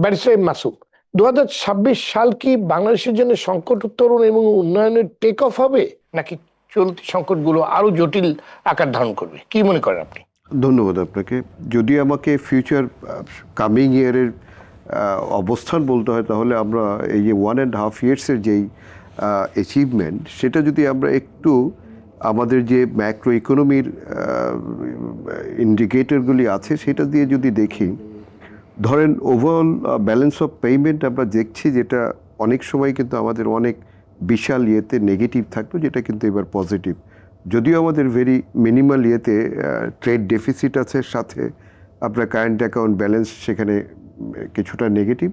Barrister Masum, 2026 সাল কি বাংলাদেশের জন্য সংকট উত্তরণ এবং উন্নয়নের টেক অফ হবে, নাকি চলতি সংকটগুলো আরো জটিল আকার ধারণ করবে? কি মনে করেন আপনি? ধন্যবাদ আপনাকে। যদি আমাকে ফিউচার কামিং ইয়ারের অবস্থান বলতে হয়, তাহলে আমরা এই যে 1.5 ইয়ার্সের যেই অ্যাচিভমেন্ট, সেটা যদি আমরা একটু আমাদের যে ম্যাক্রো ইকোনমির ইন্ডিকেটরগুলি আছে সেটা দিয়ে যদি দেখি, ধরেন ওভারঅল ব্যালেন্স অফ পেমেন্ট আমরা দেখছি, যেটা অনেক সময় কিন্তু আমাদের অনেক বিশাল ইয়েতে নেগেটিভ থাকতো, যেটা কিন্তু এবার পজিটিভ। যদিও আমাদের ভেরি মিনিমাল ইয়েতে ট্রেড ডেফিসিট আছে, সাথে আপনার কারেন্ট অ্যাকাউন্ট ব্যালেন্স সেখানে কিছুটা নেগেটিভ,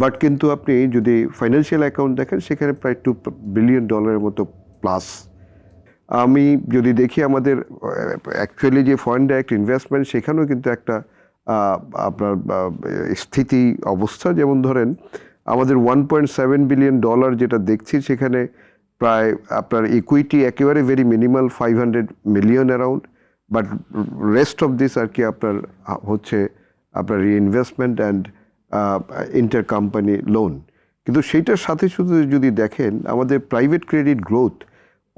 বাট কিন্তু আপনি যদি ফাইন্যান্সিয়াল অ্যাকাউন্ট দেখেন সেখানে প্রায় $2 বিলিয়ন মতো প্লাস। আমি যদি দেখি আমাদের অ্যাকচুয়ালি যে ফরেন ডাইরেক্ট ইনভেস্টমেন্ট, সেখানেও কিন্তু একটা আপনার স্থিতি অবস্থা। যেমন ধরেন আমাদের $1.7 বিলিয়ন যেটা দেখছি, সেখানে প্রায় আপনার ইকুইটি একেবারে very minimal 500 million around, but rest of this আর কি আপনার হচ্ছে আপনার reinvestment and inter company loan. কিন্তু সেইটার সাথে সাথে যদি দেখেন আমাদের প্রাইভেট ক্রেডিট গ্রোথ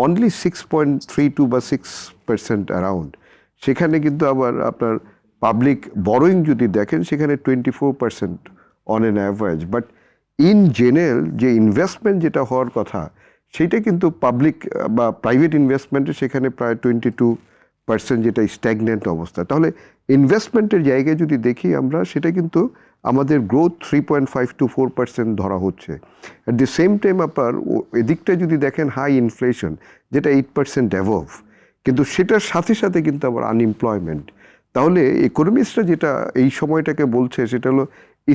অনলি 6.32 বা 6% অ্যারাউন্ড। সেখানে কিন্তু আবার আপনার পাবলিক বরোয়িং যদি দেখেন সেখানে 24% on an average. But in general যে ইনভেস্টমেন্ট যেটা হওয়ার কথা, সেইটা কিন্তু পাবলিক বা প্রাইভেট ইনভেস্টমেন্টে সেখানে প্রায় 22%, যেটা স্ট্যাগনেন্ট অবস্থা। তাহলে ইনভেস্টমেন্টের জায়গায় যদি দেখি আমরা, সেটা কিন্তু আমাদের গ্রোথ 3.5 to 4% ধরা হচ্ছে। অ্যাট দি সেম টাইম আপনার এদিকটা যদি দেখেন হাই ইনফ্লেশন, যেটা 8% অ্যাবভ, কিন্তু সেটার সাথে সাথে কিন্তু আবার আনএমপ্লয়মেন্ট। তাহলে ইকোনমিস্টরা যেটা এই সময়টাকে বলছে সেটা হলো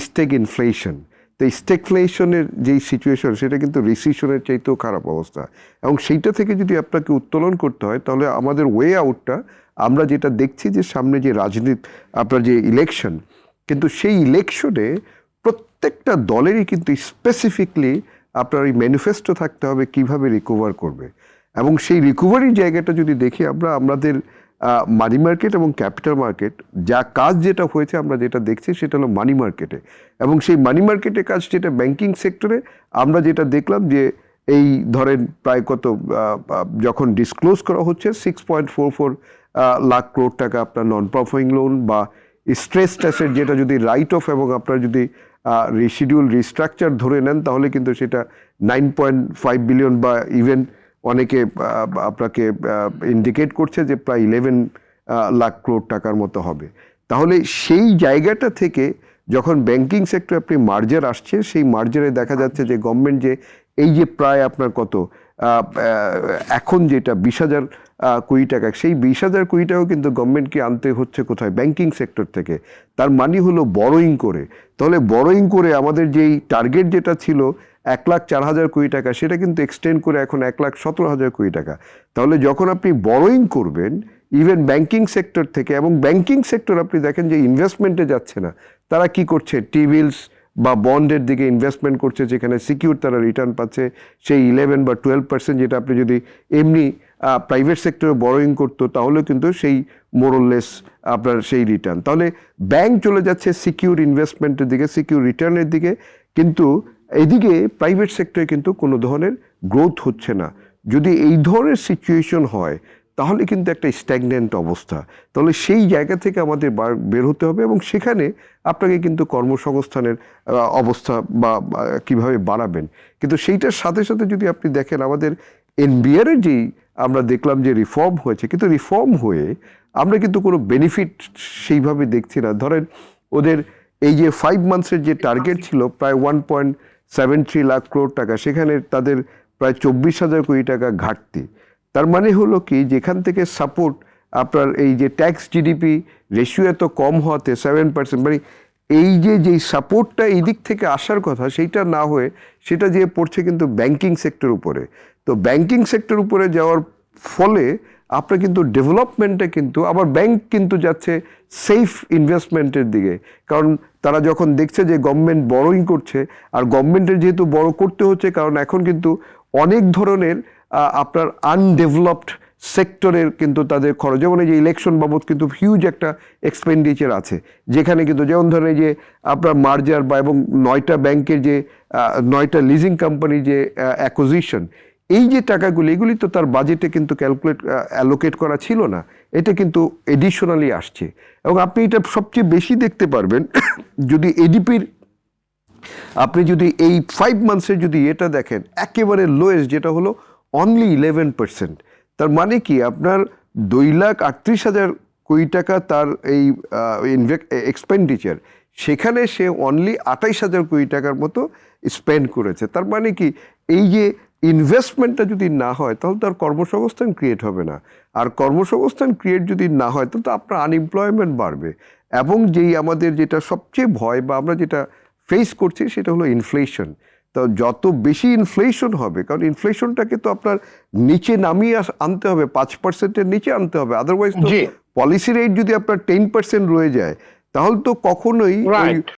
স্টেগ ইনফ্লেশন। তো স্টেগফ্লেশনের যেই সিচুয়েশন, সেটা কিন্তু রিসিশনের চাইতেও খারাপ অবস্থা, এবং সেইটা থেকে যদি আপনাকে উত্তোলন করতে হয়, তাহলে আমাদের ওয়ে আউটটা আমরা যেটা দেখছি যে সামনে যে রাজনীতি আপনার যে ইলেকশন, কিন্তু সেই ইলেকশনে প্রত্যেকটা দলেরই কিন্তু স্পেসিফিকলি আপনার এই ম্যানিফেস্টো থাকতে হবে কিভাবে রিকভার করবে। এবং সেই রিকভারির জায়গাটা যদি দেখি আমরা, আমাদের মানি মার্কেট এবং ক্যাপিটাল মার্কেট যা কাজ যেটা হয়েছে আমরা যেটা দেখছি সেটা হলো মানি মার্কেটে, এবং সেই মানি মার্কেটের কাজ যেটা ব্যাংকিং সেক্টরে আমরা যেটা দেখলাম যে এই ধরেন প্রায় কত যখন ডিসক্লোজ করা হচ্ছে 6.44 লাখ করোড় টাকা আপনার নন পারফর্মিং লোন বা স্ট্রেস টেস্টের, যেটা যদি রাইট অফ এবং আপনার যদি রিশিডিউল রিস্ট্রাকচার ধরে নেন, তাহলে কিন্তু সেটা 9.5 বিলিয়ন বা ইভেন অনেকে আপনাকে ইন্ডিকেট করছে যে প্রায় 11 লাখ করোড় টাকার মতো হবে। তাহলে সেই জায়গাটা থেকে যখন ব্যাংকিং সেক্টরে আপনি মার্জার আসছে, সেই মার্জারে দেখা যাচ্ছে যে গভর্নমেন্ট যে এই যে প্রায় আপনার কত এখন যেটা 20,000 কোটি টাকা, সেই 20,000 কোটি টাকাও কিন্তু গভর্নমেন্টকে আনতে হচ্ছে কোথায়? ব্যাংকিং সেক্টর থেকে। তার মানে হলো বরোয়িং করে। তাহলে বরোয়িং করে আমাদের যেই টার্গেট যেটা ছিল 1,04,000 কোটি টাকা, সেটা কিন্তু এক্সটেন্ড করে এখন 1,17,000 কোটি টাকা। তাহলে যখন আপনি বরোয়িং করবেন ইভেন ব্যাংকিং সেক্টর থেকে, এবং ব্যাংকিং সেক্টর আপনি দেখেন যে ইনভেস্টমেন্টে যাচ্ছে না, তারা কি করছে? টি-বিলস বা বন্ডের দিকে ইনভেস্টমেন্ট করছে, যেখানে সিকিউর তারা রিটার্ন পাচ্ছে সেই 11 বা 12%, যেটা আপনি যদি এমনি প্রাইভেট সেক্টরে বরোয়িং করতো তাহলে কিন্তু সেই মোরলেস আপনার সেই রিটার্ন। তাহলে ব্যাংক চলে যাচ্ছে সিকিউর ইনভেস্টমেন্টের দিকে, সিকিউর রিটার্নের দিকে, কিন্তু এদিকে প্রাইভেট সেক্টরে কিন্তু কোনো ধরনের গ্রোথ হচ্ছে না। যদি এই ধরনের সিচুয়েশন হয় তাহলে কিন্তু একটা স্ট্যাগনেন্ট অবস্থা। তাহলে সেই জায়গা থেকে আমাদের বের হতে হবে, এবং সেখানে আপনাকে কিন্তু কর্মসংস্থানের অবস্থা বা কিভাবে বাড়াবেন। কিন্তু সেইটার সাথে সাথে যদি আপনি দেখেন আমাদের এনবিআর এর যেই আমরা দেখলাম যে রিফর্ম হয়েছে, কিন্তু রিফর্ম হয়ে আমরা কিন্তু কোনো বেনিফিট সেইভাবে দেখছি না। ধরেন ওদের এই যে 5 মান্থসের যে টার্গেট ছিল প্রায় 1.73 লাখ করোড় টাকা, সেখানে তাদের প্রায় 24,000 কোটি টাকা ঘাটতি। তার মানে হলো কি, যেখান থেকে সাপোর্ট আপনার এই যে ট্যাক্স জিডিপি রেশিও এত কম হওয়াতে 7%, মানে এই যে যেই সাপোর্টটা এই দিক থেকে আসার কথা সেইটা না হয়ে সেটা যেয়ে পড়ছে কিন্তু ব্যাংকিং সেক্টর উপরে। তো ব্যাংকিং সেক্টর উপরে যাওয়ার ফলে আপনার কিন্তু ডেভেলপমেন্টে কিন্তু আবার ব্যাংক কিন্তু যাচ্ছে সেফ ইনভেস্টমেন্টের দিকে, কারণ তারা যখন দেখছে যে গভর্নমেন্ট বড়োই করছে, আর গভর্নমেন্টের যেহেতু বড় করতে হচ্ছে, কারণ এখন কিন্তু অনেক ধরনের আপনার আনডেভেলপড সেক্টরের কিন্তু তাদের খরচ, যেমন এই যে ইলেকশন বাবদ কিন্তু হিউজ একটা এক্সপেন্ডিচার আছে, যেখানে কিন্তু যেমন ধরেন এই যে আপনার মার্জার বা এবং 9টা ব্যাংকের যে 9টা লিজিং কোম্পানির যে অ্যাকুইজিশন, এই যে টাকাগুলি এগুলি তো তার বাজেটে কিন্তু অ্যালোকেট করা ছিল না, এটা কিন্তু এডিশনালি আসছে। এবং আপনি এটা সবচেয়ে বেশি দেখতে পারবেন যদি এডিপির আপনি যদি এই 5 মান্থসের যদি এটা দেখেন, একেবারে লোয়েস্ট যেটা হলো অনলি 11%। তার মানে কি আপনার 2,38,000 কোটি টাকা তার এই এক্সপেন্ডিচার, সেখানে সে অনলি 28,000 কোটি টাকার মতো স্পেন্ড করেছে। তার মানে কি এই যে ইনভেস্টমেন্টটা যদি না হয় তাহলে তার কর্মসংস্থান ক্রিয়েট হবে না, আর কর্মসংস্থান ক্রিয়েট যদি না হয় তাহলে তো আপনার আনএমপ্লয়মেন্ট বাড়বে। এবং যেই আমাদের যেটা সবচেয়ে ভয় বা আমরা যেটা ফেস করছি সেটা হলো ইনফ্লেশন। তো যত বেশি ইনফ্লেশন হবে, কারণ ইনফ্লেশনটাকে তো আপনার নিচে নামিয়ে আনতে হবে, 5%-এর নিচে আনতে হবে, আদারওয়াইজ তো জি। পলিসি রেট যদি আপনার 10% রয়ে যায় তাহলে তো কখনোই Right.